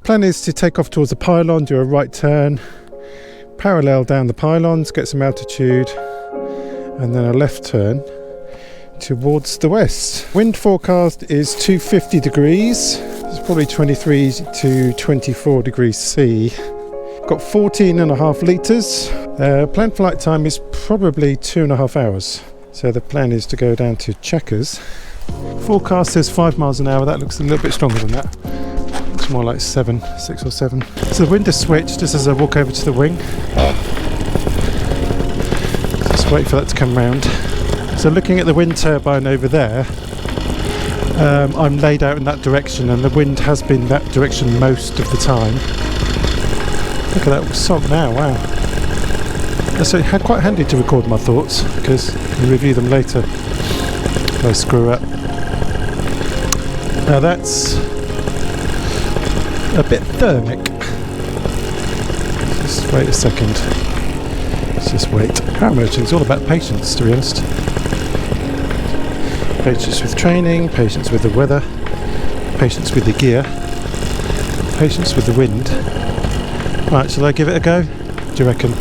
plan is to take off towards the pylon, do a right turn, parallel down the pylons, get some altitude, and then a left turn towards the west. Wind forecast is 250 degrees. It's probably 23 to 24 degrees C. Got 14.5 litres. Planned flight time is probably 2.5 hours. So the plan is to go down to Chequers. Forecast says 5 miles an hour. That looks a little bit stronger than that. Looks more like 6 or 7. So the wind has switched just as I walk over to the wing. Just wait for that to come round. So looking at the wind turbine over there, I'm laid out in that direction, and the wind has been that direction most of the time. Look at that song now, wow. That's quite handy to record my thoughts, because I can review them later if I screw up. Now that's a bit thermic. Just wait a second. Let's just wait. Paramotor is all about patience, to be honest. Patience with training, patience with the weather, patience with the gear, patience with the wind. Right, shall I give it a go? Do you reckon?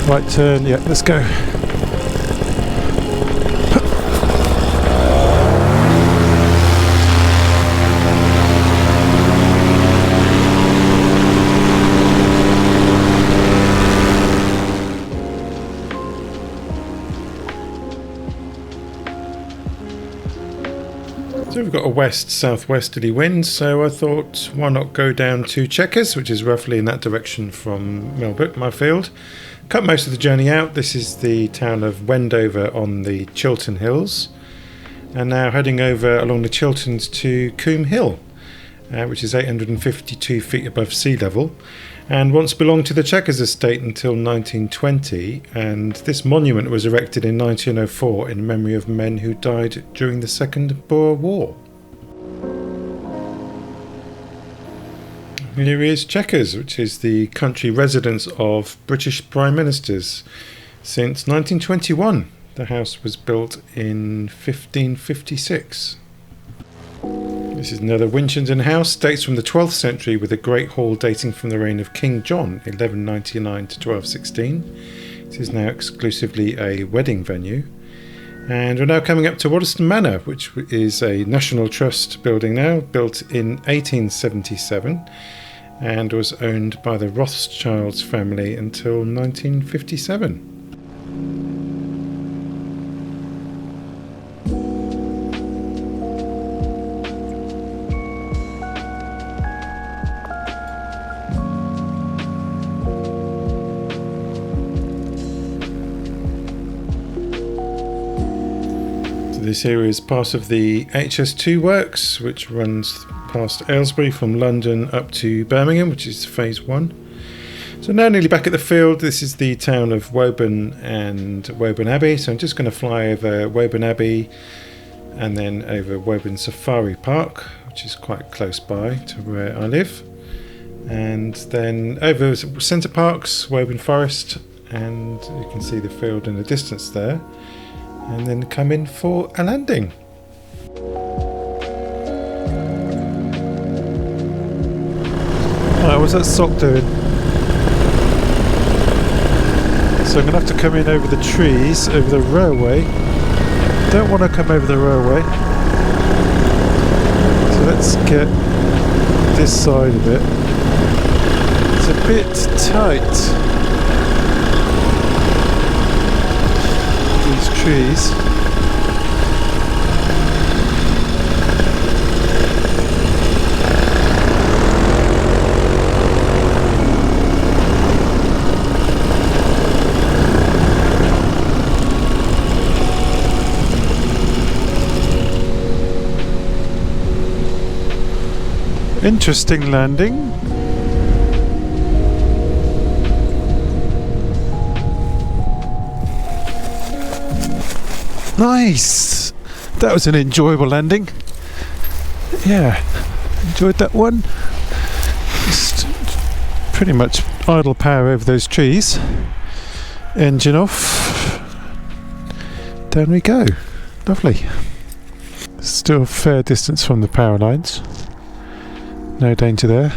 Right turn, yeah, let's go. So we've got a west-southwesterly wind, so I thought why not go down to Chequers, which is roughly in that direction from Melbourne, my field. Cut most of the journey out. This is the town of Wendover on the Chiltern Hills, and now heading over along the Chilterns to Coombe Hill, which is 852 feet above sea level, and once belonged to the Chequers estate until 1920, and this monument was erected in 1904 in memory of men who died during the Second Boer War. Here is Chequers, which is the country residence of British Prime Ministers since 1921. The house was built in 1556. This is another Winchenden house, dates from the 12th century, with a great hall dating from the reign of King John, 1199 to 1216. It is now exclusively a wedding venue. And we're now coming up to Waddesdon Manor, which is a National Trust building now, built in 1877 and was owned by the Rothschilds family until 1957. This area is part of the HS2 works, which runs past Aylesbury from London up to Birmingham, which is phase 1. So now nearly back at the field. This is the town of Woburn and Woburn Abbey. So I'm just going to fly over Woburn Abbey and then over Woburn Safari Park, which is quite close by to where I live. And then over Centre Parks, Woburn Forest, and you can see the field in the distance there. And then come in for a landing. Right, what's that sock doing? So I'm going to have to come in over the trees, over the railway. Don't want to come over the railway. So let's get this side of it. It's a bit tight. These trees. Interesting landing. Nice! That was an enjoyable landing. Yeah, enjoyed that one. Just pretty much idle power over those trees. Engine off. Down we go. Lovely. Still a fair distance from the power lines. No danger there.